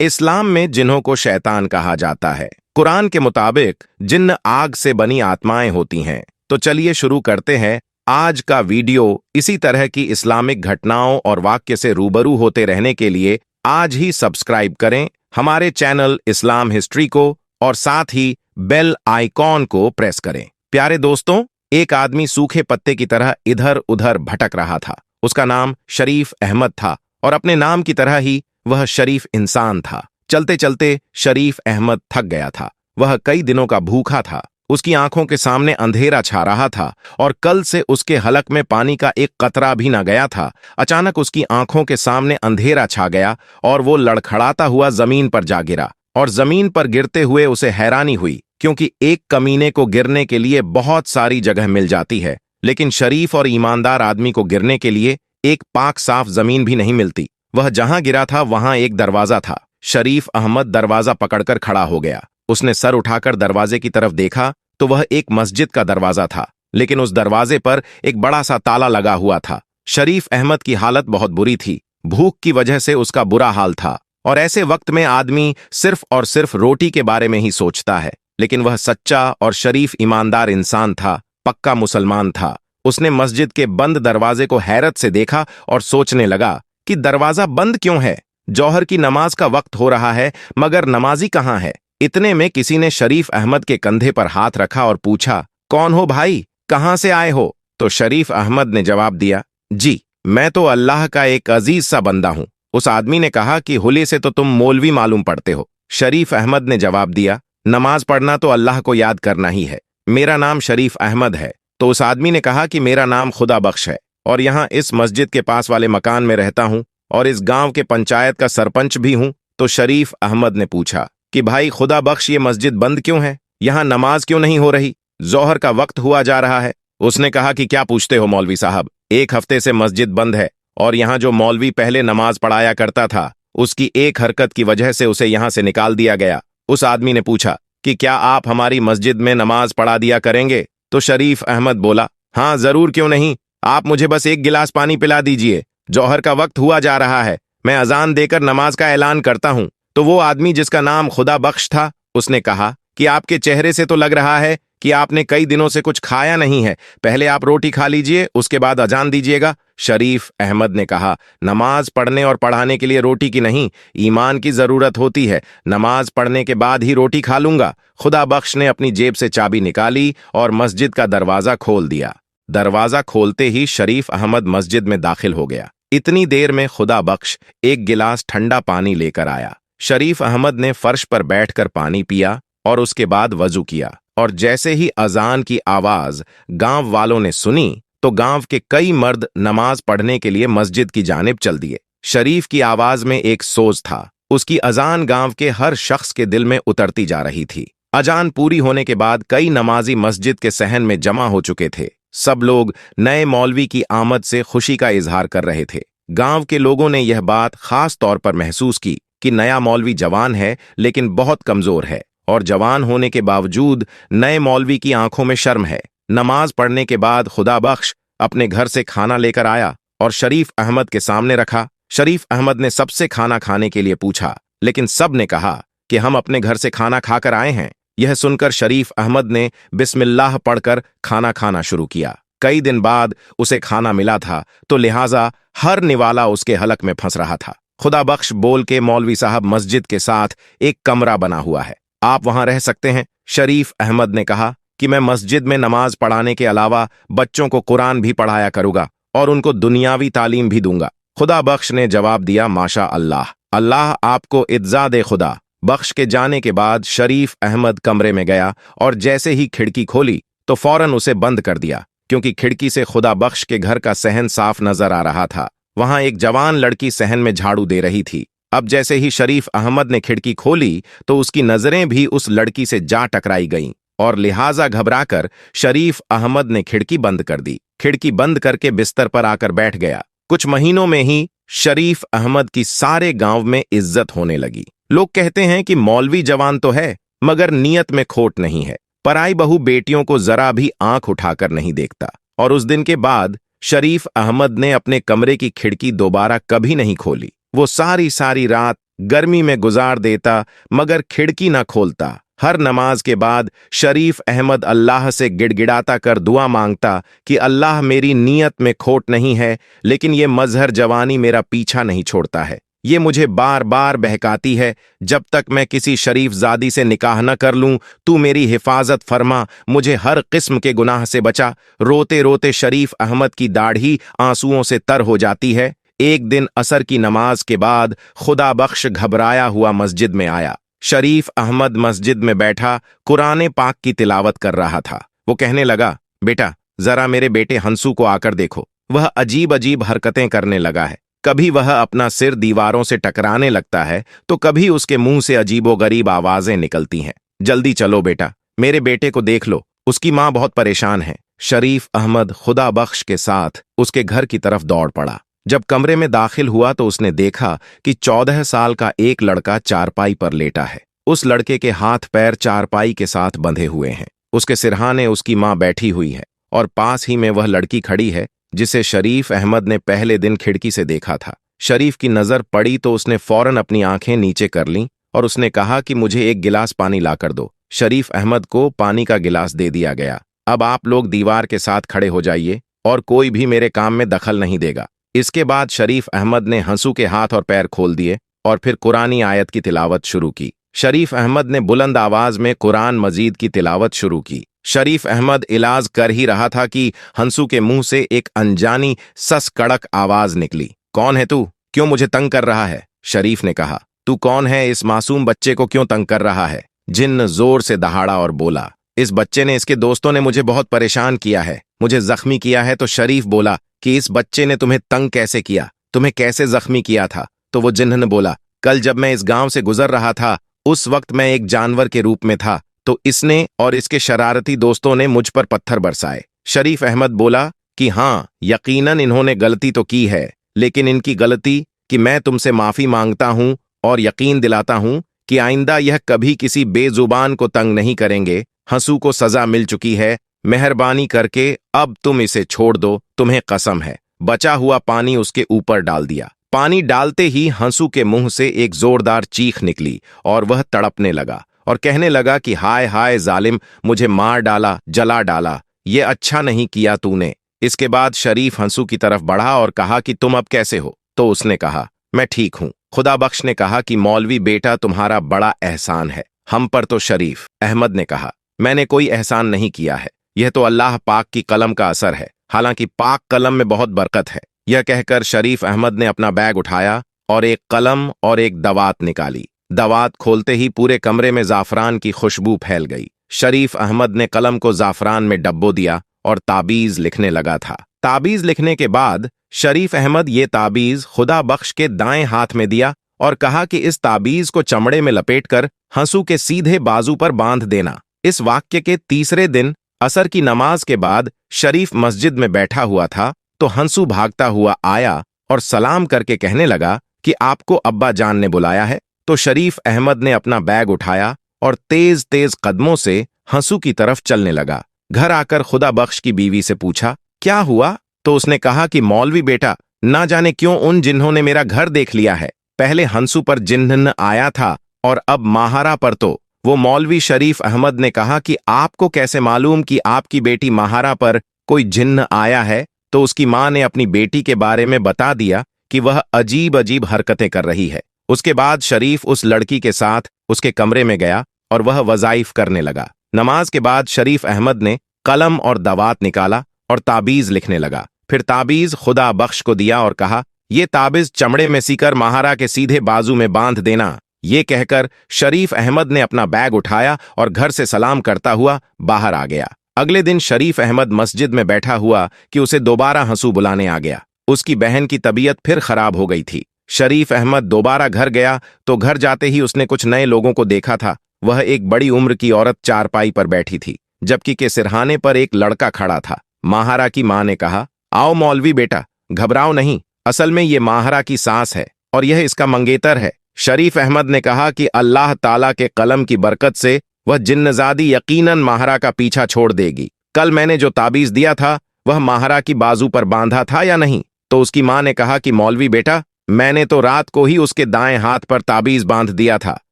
इस्लाम में जिन्हों को शैतान कहा जाता है। कुरान के मुताबिक जिन्न आग से बनी आत्माएं होती हैं। तो चलिए शुरू करते हैं आज का वीडियो। इसी तरह की इस्लामिक घटनाओं और वाक्य से रूबरू होते रहने के लिए आज ही सब्सक्राइब करें हमारे चैनल इस्लाम हिस्ट्री को और साथ ही बेल आइकॉन को प्रेस करें। प्यारे दोस्तों, एक आदमी सूखे पत्ते की तरह इधर उधर भटक रहा था। उसका नाम शरीफ अहमद था और अपने नाम की तरह ही वह शरीफ इंसान था। चलते चलते शरीफ अहमद थक गया था। वह कई दिनों का भूखा था। उसकी आंखों के सामने अंधेरा छा रहा था और कल से उसके हलक में पानी का एक कतरा भी न गया था। अचानक उसकी आंखों के सामने अंधेरा छा गया और वो लड़खड़ाता हुआ जमीन पर जा गिरा। और जमीन पर गिरते हुए उसे हैरानी हुई, क्योंकि एक कमीने को गिरने के लिए बहुत सारी जगह मिल जाती है, लेकिन शरीफ और ईमानदार आदमी को गिरने के लिए एक पाक साफ जमीन भी नहीं मिलती। वह जहां गिरा था वहां एक दरवाजा था। शरीफ अहमद दरवाजा पकड़कर खड़ा हो गया। उसने सर उठाकर दरवाजे की तरफ देखा तो वह एक मस्जिद का दरवाजा था, लेकिन उस दरवाजे पर एक बड़ा सा ताला लगा हुआ था। शरीफ अहमद की हालत बहुत बुरी थी। भूख की वजह से उसका बुरा हाल था और ऐसे वक्त में आदमी सिर्फ और सिर्फ रोटी के बारे में ही सोचता है। लेकिन वह सच्चा और शरीफ ईमानदार इंसान था, पक्का मुसलमान था। उसने मस्जिद के बंद दरवाजे को हैरत से देखा और सोचने लगा कि दरवाजा बंद क्यों है। जौहर की नमाज का वक्त हो रहा है, मगर नमाजी कहाँ है। इतने में किसी ने शरीफ अहमद के कंधे पर हाथ रखा और पूछा, कौन हो भाई, कहां से आए हो? तो शरीफ अहमद ने जवाब दिया, जी मैं तो अल्लाह का एक अजीज सा बंदा हूं। उस आदमी ने कहा कि हुले से तो तुम मौलवी मालूम पड़ते हो। शरीफ अहमद ने जवाब दिया, नमाज पढ़ना तो अल्लाह को याद करना ही है। मेरा नाम शरीफ अहमद है। तो उस आदमी ने कहा कि मेरा नाम खुदा बख्श है और यहाँ इस मस्जिद के पास वाले मकान में रहता हूँ और इस गांव के पंचायत का सरपंच भी हूँ। तो शरीफ अहमद ने पूछा कि भाई खुदा बख्श, ये मस्जिद बंद क्यों है? यहाँ नमाज क्यों नहीं हो रही? जोहर का वक्त हुआ जा रहा है। उसने कहा कि क्या पूछते हो मौलवी साहब, एक हफ्ते से मस्जिद बंद है और यहाँ जो मौलवी पहले नमाज पढ़ाया करता था, उसकी एक हरकत की वजह से उसे यहाँ से निकाल दिया गया। उस आदमी ने पूछा कि क्या आप हमारी मस्जिद में नमाज पढ़ा दिया करेंगे? तो शरीफ अहमद बोला, हाँ जरूर, क्यों नहीं। आप मुझे बस एक गिलास पानी पिला दीजिए। जौहर का वक्त हुआ जा रहा है, मैं अजान देकर नमाज का ऐलान करता हूँ। तो वो आदमी जिसका नाम खुदा बख्श था, उसने कहा कि आपके चेहरे से तो लग रहा है कि आपने कई दिनों से कुछ खाया नहीं है। पहले आप रोटी खा लीजिए, उसके बाद अजान दीजिएगा। शरीफ अहमद ने कहा, नमाज पढ़ने और पढ़ाने के लिए रोटी की नहीं, ईमान की जरूरत होती है। नमाज पढ़ने के बाद ही रोटी खा लूंगा। खुदा बख्श ने अपनी जेब से चाबी निकाली और मस्जिद का दरवाजा खोल दिया। दरवाजा खोलते ही शरीफ अहमद मस्जिद में दाखिल हो गया। इतनी देर में खुदा बख्श एक गिलास ठंडा पानी लेकर आया। शरीफ अहमद ने फर्श पर बैठकर पानी पिया और उसके बाद वजू किया। और जैसे ही अजान की आवाज गांव वालों ने सुनी तो गांव के कई मर्द नमाज पढ़ने के लिए मस्जिद की जानिब चल दिए। शरीफ की आवाज में एक सोज था। उसकी अजान गांव के हर शख्स के दिल में उतरती जा रही थी। अजान पूरी होने के बाद कई नमाजी मस्जिद के सहन में जमा हो चुके थे। सब लोग नए मौलवी की आमद से खुशी का इजहार कर रहे थे। गांव के लोगों ने यह बात खास तौर पर महसूस की कि नया मौलवी जवान है, लेकिन बहुत कमजोर है, और जवान होने के बावजूद नए मौलवी की आंखों में शर्म है। नमाज पढ़ने के बाद खुदा बख्श अपने घर से खाना लेकर आया और शरीफ अहमद के सामने रखा। शरीफ अहमद ने सबसे खाना खाने के लिए पूछा, लेकिन सब ने कहा कि हम अपने घर से खाना खाकर आए हैं। यह सुनकर शरीफ अहमद ने बिस्मिल्लाह पढ़कर खाना खाना शुरू किया। कई दिन बाद उसे खाना मिला था, तो लिहाजा हर निवाला उसके हलक में फंस रहा था। खुदा बख्श बोल के, मौलवी साहब, मस्जिद के साथ एक कमरा बना हुआ है, आप वहां रह सकते हैं। शरीफ अहमद ने कहा कि मैं मस्जिद में नमाज पढ़ाने के अलावा बच्चों को कुरान भी पढ़ाया करूंगा और उनको दुनियावी तालीम भी दूंगा। खुदा बख्श ने जवाब दिया, माशा अल्लाह, अल्लाह आपको इज्जा दे खुदा। बख्श के जाने के बाद शरीफ अहमद कमरे में गया और जैसे ही खिड़की खोली तो फौरन उसे बंद कर दिया, क्योंकि खिड़की से खुदा बख्श के घर का सहन साफ नजर आ रहा था। वहां एक जवान लड़की सहन में झाड़ू दे रही थी। अब जैसे ही शरीफ अहमद ने खिड़की खोली तो उसकी नजरें भी उस लड़की से जा टकराई गईं और लिहाजा घबराकर शरीफ अहमद ने खिड़की बंद कर दी। खिड़की बंद करके बिस्तर पर आकर बैठ गया। कुछ महीनों में ही शरीफ अहमद की सारे गांव में इज्जत होने लगी। लोग कहते हैं कि मौलवी जवान तो है, मगर नीयत में खोट नहीं है। पराई बहू बेटियों को जरा भी आंख उठाकर नहीं देखता। और उस दिन के बाद शरीफ अहमद ने अपने कमरे की खिड़की दोबारा कभी नहीं खोली। वो सारी सारी रात गर्मी में गुजार देता मगर खिड़की न खोलता। हर नमाज के बाद शरीफ अहमद अल्लाह से गिड़गिड़ाता कर दुआ मांगता कि अल्लाह मेरी नीयत में खोट नहीं है, लेकिन ये मजहर जवानी मेरा पीछा नहीं छोड़ता है। ये मुझे बार बार बहकाती है। जब तक मैं किसी शरीफ जादी से निकाह न कर लूं, तू मेरी हिफाजत फरमा, मुझे हर किस्म के गुनाह से बचा। रोते रोते शरीफ अहमद की दाढ़ी आंसुओं से तर हो जाती है। एक दिन असर की नमाज के बाद खुदा बख्श घबराया हुआ मस्जिद में आया। शरीफ अहमद मस्जिद में बैठा कुरान पाक की तिलावत कर रहा था। वो कहने लगा, बेटा जरा मेरे बेटे हंसू को आकर देखो, वह अजीब अजीब हरकतें करने लगा है। कभी वह अपना सिर दीवारों से टकराने लगता है तो कभी उसके मुंह से अजीबोगरीब आवाजें निकलती हैं। जल्दी चलो बेटा, मेरे बेटे को देख लो, उसकी मां बहुत परेशान है। शरीफ अहमद खुदा बख्श के साथ उसके घर की तरफ दौड़ पड़ा। जब कमरे में दाखिल हुआ तो उसने देखा कि 14 साल का एक लड़का चारपाई पर लेटा है। उस लड़के के हाथ पैर चारपाई के साथ बंधे हुए हैं। उसके सिरहाने उसकी मां बैठी हुई है और पास ही में वह लड़की खड़ी है जिसे शरीफ अहमद ने पहले दिन खिड़की से देखा था। शरीफ की नजर पड़ी तो उसने फौरन अपनी आंखें नीचे कर लीं और उसने कहा कि मुझे एक गिलास पानी लाकर दो। शरीफ अहमद को पानी का गिलास दे दिया गया। अब आप लोग दीवार के साथ खड़े हो जाइए और कोई भी मेरे काम में दखल नहीं देगा। इसके बाद शरीफ अहमद ने हंसू के हाथ और पैर खोल दिए और फिर कुरानी आयत की तिलावत शुरू की। शरीफ अहमद ने बुलंद आवाज में कुरान मजीद की तिलावत शुरू की। शरीफ अहमद इलाज कर ही रहा था कि हंसू के मुंह से एक अनजानी सस कड़क आवाज निकली। कौन है तू? क्यों मुझे तंग कर रहा है? शरीफ ने कहा। तू कौन है? इस मासूम बच्चे को क्यों तंग कर रहा है? जिन्न जोर से दहाड़ा और बोला, इस बच्चे ने, इसके दोस्तों ने मुझे बहुत परेशान किया है, मुझे जख्मी किया है। तो शरीफ बोला कि इस बच्चे ने तुम्हें तंग कैसे किया? तुम्हें कैसे जख्मी किया था? तो वो जिन्न ने बोला, कल जब मैं इस गांव से गुजर रहा था उस वक्त मैं एक जानवर के रूप में था, तो इसने और इसके शरारती दोस्तों ने मुझ पर पत्थर बरसाए। शरीफ अहमद बोला कि हाँ, यकीनन इन्होंने गलती तो की है, लेकिन इनकी गलती कि मैं तुमसे माफी मांगता हूं और यकीन दिलाता हूं कि आइंदा यह कभी किसी बेजुबान को तंग नहीं करेंगे। हंसू को सजा मिल चुकी है, मेहरबानी करके अब तुम इसे छोड़ दो, तुम्हें कसम है। बचा हुआ पानी उसके ऊपर डाल दिया। पानी डालते ही हंसू के मुंह से एक जोरदार चीख निकली और वह तड़पने लगा और कहने लगा कि हाय हाय जालिम, मुझे मार डाला, जला डाला, ये अच्छा नहीं किया तूने। इसके बाद शरीफ हंसू की तरफ बढ़ा और कहा कि तुम अब कैसे हो? तो उसने कहा, मैं ठीक हूं। खुदा बख्श ने कहा कि मौलवी बेटा, तुम्हारा बड़ा एहसान है हम पर। तो शरीफ अहमद ने कहा, मैंने कोई एहसान नहीं किया है, यह तो अल्लाह पाक की कलम का असर है, हालांकि पाक कलम में बहुत बरकत है। यह कहकर शरीफ अहमद ने अपना बैग उठाया और एक कलम और एक दवात निकाली। दवात खोलते ही पूरे कमरे में जाफरान की खुशबू फैल गई। शरीफ अहमद ने कलम को जाफरान में डब्बो दिया और ताबीज लिखने लगा था। ताबीज लिखने के बाद शरीफ अहमद ये ताबीज खुदा बख्श के दाएं हाथ में दिया और कहा कि इस ताबीज को चमड़े में लपेटकर हंसू के सीधे बाजू पर बांध देना। इस वाक्य के तीसरे दिन असर की नमाज के बाद शरीफ मस्जिद में बैठा हुआ था तो हंसू भागता हुआ आया और सलाम करके कहने लगा कि आपको अब्बा जान ने बुलाया है। तो शरीफ अहमद ने अपना बैग उठाया और तेज तेज कदमों से हंसू की तरफ चलने लगा। घर आकर खुदा बख्श की बीवी से पूछा, क्या हुआ? तो उसने कहा कि मौलवी बेटा, ना जाने क्यों उन जिन्होंने मेरा घर देख लिया है। पहले हंसू पर जिन्न आया था और अब माहारा पर। तो वो मौलवी शरीफ अहमद ने कहा कि आपको कैसे मालूम कि आपकी बेटी माहारा पर कोई जिन्न आया है? तो उसकी मां ने अपनी बेटी के बारे में बता दिया कि वह अजीब अजीब हरकतें कर रही है। उसके बाद शरीफ उस लड़की के साथ उसके कमरे में गया और वह वज़ाइफ करने लगा। नमाज के बाद शरीफ अहमद ने कलम और दवात निकाला और ताबीज लिखने लगा। फिर ताबीज खुदा बख्श को दिया और कहा, ये ताबीज चमड़े में सीकर माहारा के सीधे बाजू में बांध देना। ये कहकर शरीफ अहमद ने अपना बैग उठाया और घर से सलाम करता हुआ बाहर आ गया। अगले दिन शरीफ अहमद मस्जिद में बैठा हुआ कि उसे दोबारा हंसू बुलाने आ गया। उसकी बहन की तबीयत फिर खराब हो गई थी। शरीफ अहमद दोबारा घर गया तो घर जाते ही उसने कुछ नए लोगों को देखा था। वह एक बड़ी उम्र की औरत चारपाई पर बैठी थी, जबकि के सिरहाने पर एक लड़का खड़ा था। माहारा की मां ने कहा, आओ मौलवी बेटा, घबराओ नहीं, असल में ये माहारा की सास है और यह इसका मंगेतर है। शरीफ अहमद ने कहा कि अल्लाह ताला के कलम की बरकत से वह जिन्नजादी यकीनन माहारा का पीछा छोड़ देगी। कल मैंने जो ताबीज दिया था वह माहारा की बाजू पर बांधा था या नहीं? तो उसकी मां ने कहा कि मौलवी बेटा, मैंने तो रात को ही उसके दाएं हाथ पर ताबीज बांध दिया था,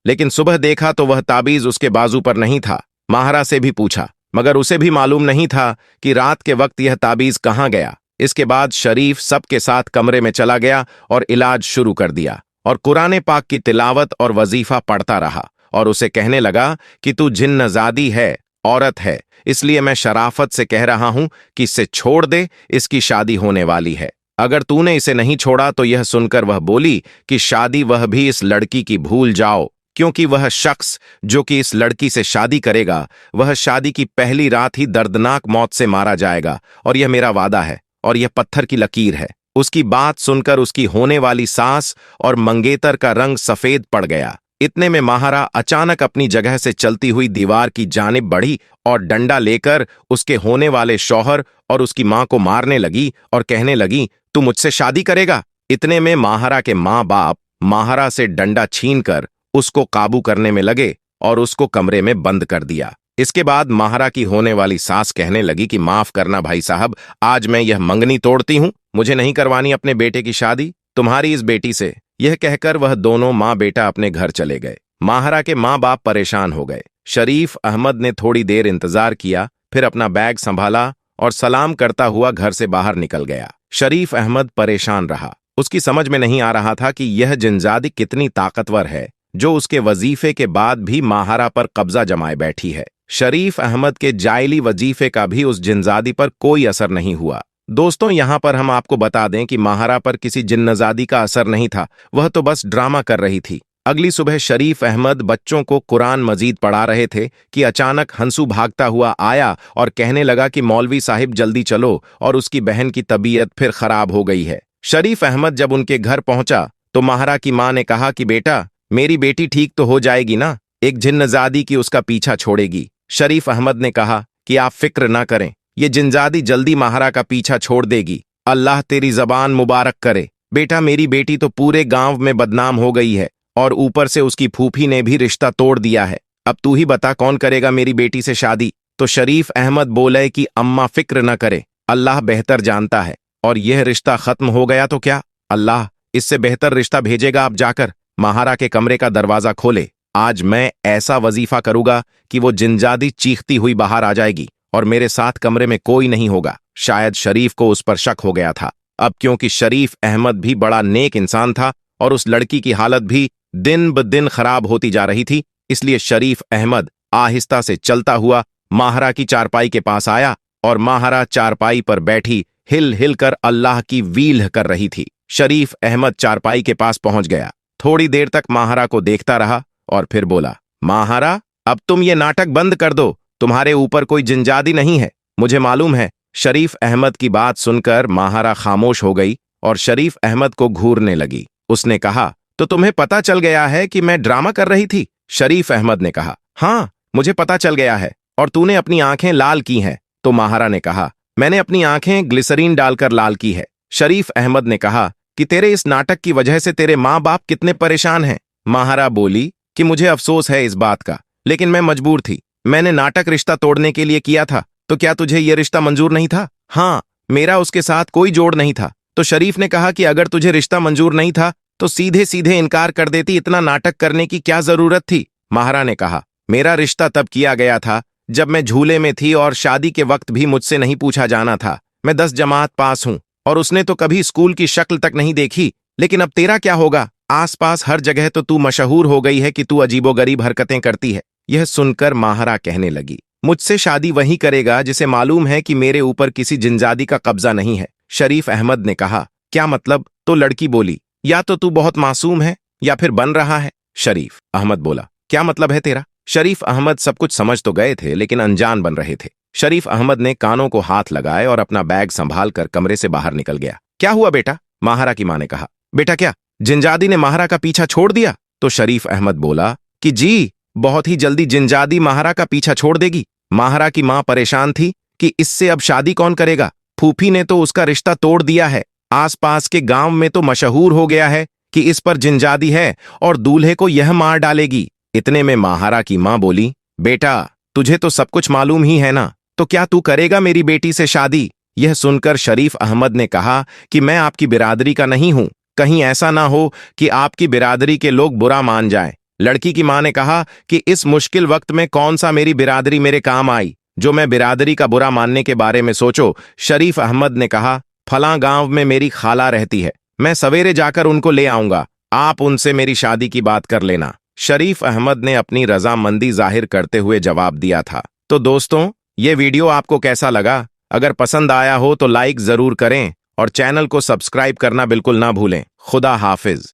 लेकिन सुबह देखा तो वह ताबीज उसके बाजू पर नहीं था। महारा से भी पूछा, मगर उसे भी मालूम नहीं था कि रात के वक्त यह ताबीज कहाँ गया। इसके बाद शरीफ सबके साथ कमरे में चला गया और इलाज शुरू कर दिया और कुरान पाक की तिलावत और वजीफा पढ़ता रहा और उसे कहने लगा कि तू जिन्नजादी है, औरत है, इसलिए मैं शराफत से कह रहा हूं कि इसे छोड़ दे, इसकी शादी होने वाली है। अगर तूने इसे नहीं छोड़ा तो यह सुनकर वह बोली कि शादी वह भी इस लड़की की भूल जाओ, क्योंकि वह शख्स जो कि इस लड़की से शादी करेगा वह शादी की पहली रात ही दर्दनाक मौत से मारा जाएगा, और यह मेरा वादा है और यह पत्थर की लकीर है। उसकी बात सुनकर उसकी होने वाली सास और मंगेतर का रंग सफेद पड़ गया। इतने में महारा अचानक अपनी जगह से चलती हुई दीवार की जानिब बढ़ी और डंडा लेकर उसके होने वाले शौहर और उसकी मां को मारने लगी और कहने लगी, तू मुझसे शादी करेगा। इतने में महारा के मां बाप महारा से डंडा छीनकर उसको काबू करने में लगे और उसको कमरे में बंद कर दिया। इसके बाद महारा की होने वाली सास कहने लगी कि माफ करना भाई साहब, आज मैं यह मंगनी तोड़ती हूं, मुझे नहीं करवानी अपने बेटे की शादी तुम्हारी इस बेटी से। यह कहकर वह दोनों माँ बेटा अपने घर चले गए। महारा के माँ बाप परेशान हो गए। शरीफ अहमद ने थोड़ी देर इंतजार किया, फिर अपना बैग संभाला और सलाम करता हुआ घर से बाहर निकल गया। शरीफ अहमद परेशान रहा। उसकी समझ में नहीं आ रहा था कि यह जिनजादी कितनी ताकतवर है जो उसके वजीफे के बाद भी महारा पर कब्जा जमाए बैठी है। शरीफ अहमद के जायली वजीफे का भी उस जिनजादी पर कोई असर नहीं हुआ। दोस्तों, यहां पर हम आपको बता दें कि महारा पर किसी जिन्नजादी का असर नहीं था, वह तो बस ड्रामा कर रही थी। अगली सुबह शरीफ अहमद बच्चों को कुरान मजीद पढ़ा रहे थे कि अचानक हंसू भागता हुआ आया और कहने लगा कि मौलवी साहिब जल्दी चलो और उसकी बहन की तबीयत फिर खराब हो गई है। शरीफ अहमद जब उनके घर पहुंचा तो महारा की मां ने कहा कि बेटा, मेरी बेटी ठीक तो हो जाएगी ना, एक जिन्नजादी की उसका पीछा छोड़ेगी। शरीफ अहमद ने कहा कि आप फिक्र ना करें, ये जिनजादी जल्दी महारा का पीछा छोड़ देगी, अल्लाह तेरी जबान मुबारक करे। बेटा, मेरी बेटी तो पूरे गांव में बदनाम हो गई है और ऊपर से उसकी फूफी ने भी रिश्ता तोड़ दिया है। अब तू ही बता कौन करेगा मेरी बेटी से शादी। तो शरीफ अहमद बोले कि अम्मा फिक्र न करे, अल्लाह बेहतर जानता है, और यह रिश्ता खत्म हो गया तो क्या, अल्लाह इससे बेहतर रिश्ता भेजेगा। आप जाकर महारा के कमरे का दरवाजा खोले। आज मैं ऐसा वजीफा करूंगा कि वो जिनजादी चीखती हुई बाहर आ जाएगी और मेरे साथ कमरे में कोई नहीं होगा। शायद शरीफ को उस पर शक हो गया था। अब क्योंकि शरीफ अहमद भी बड़ा नेक इंसान था और उस लड़की की हालत भी दिन ब दिन खराब होती जा रही थी, इसलिए शरीफ अहमद आहिस्ता से चलता हुआ महारा की चारपाई के पास आया और महारा चारपाई पर बैठी हिल हिल कर अल्लाह की वील कर रही थी। शरीफ अहमद चारपाई के पास पहुंच गया, थोड़ी देर तक महारा को देखता रहा और फिर बोला, महारा, अब तुम ये नाटक बंद कर दो, तुम्हारे ऊपर कोई जिनजादी नहीं है, मुझे मालूम है। शरीफ अहमद की बात सुनकर महारा खामोश हो गई और शरीफ अहमद को घूरने लगी। उसने कहा, तो तुम्हें पता चल गया है कि मैं ड्रामा कर रही थी? शरीफ अहमद ने कहा, हाँ, मुझे पता चल गया है। और तूने अपनी आंखें लाल की हैं? तो महारा ने कहा, मैंने अपनी आंखें ग्लिसरीन डालकर लाल की है। शरीफ अहमद ने कहा कि तेरे इस नाटक की वजह से तेरे माँ बाप कितने परेशान हैं। महारा बोली कि मुझे अफसोस है इस बात का, लेकिन मैं मजबूर थी। मैंने नाटक रिश्ता तोड़ने के लिए किया था। तो क्या तुझे यह रिश्ता मंजूर नहीं था? हाँ, मेरा उसके साथ कोई जोड़ नहीं था। तो शरीफ ने कहा कि अगर तुझे रिश्ता मंजूर नहीं था तो सीधे सीधे इनकार कर देती, इतना नाटक करने की क्या जरूरत थी? महारा ने कहा, मेरा रिश्ता तब किया गया था जब मैं झूले में थी और शादी के वक्त भी मुझसे नहीं पूछा जाना था। मैं 10 जमात पास हूं और उसने तो कभी स्कूल की शक्ल तक नहीं देखी। लेकिन अब तेरा क्या होगा? आसपास हर जगह तो तू मशहूर हो गई है कि तू अजीबोगरीब हरकतें करती है। यह सुनकर महारा कहने लगी, मुझसे शादी वही करेगा जिसे मालूम है कि मेरे ऊपर किसी जिनजादी का कब्जा नहीं है। शरीफ अहमद ने कहा, क्या मतलब? तो लड़की बोली, या तो तू बहुत मासूम है या फिर बन रहा है। शरीफ अहमद बोला, क्या मतलब है तेरा? शरीफ अहमद सब कुछ समझ तो गए थे लेकिन अनजान बन रहे थे। शरीफ अहमद ने कानों को हाथ लगाए और अपना बैग संभाल कर कमरे से बाहर निकल गया। क्या हुआ बेटा? महारा की मां ने कहा, बेटा क्या जिनजादी ने महारा का पीछा छोड़ दिया? तो शरीफ अहमद बोला कि जी, बहुत ही जल्दी जिनजादी महारा का पीछा छोड़ देगी। महारा की मां परेशान थी कि इससे अब शादी कौन करेगा। फूफी ने तो उसका रिश्ता तोड़ दिया है। आसपास के गांव में तो मशहूर हो गया है कि इस पर जिनजादी है और दूल्हे को यह मार डालेगी। इतने में महारा की मां बोली, बेटा तुझे तो सब कुछ मालूम ही है ना, तो क्या तू करेगा मेरी बेटी से शादी? यह सुनकर शरीफ अहमद ने कहा कि मैं आपकी बिरादरी का नहीं हूं, कहीं ऐसा ना हो कि आपकी बिरादरी के लोग बुरा मान जाएं। लड़की की मां ने कहा कि इस मुश्किल वक्त में कौन सा मेरी बिरादरी मेरे काम आई जो मैं बिरादरी का बुरा मानने के बारे में सोचो। शरीफ अहमद ने कहा, फलां गांव में मेरी खाला रहती है, मैं सवेरे जाकर उनको ले आऊंगा, आप उनसे मेरी शादी की बात कर लेना। शरीफ अहमद ने अपनी रजामंदी जाहिर करते हुए जवाब दिया था। तो दोस्तों, ये वीडियो आपको कैसा लगा? अगर पसंद आया हो तो लाइक जरूर करें और चैनल को सब्सक्राइब करना बिल्कुल ना भूलें। खुदा हाफिज।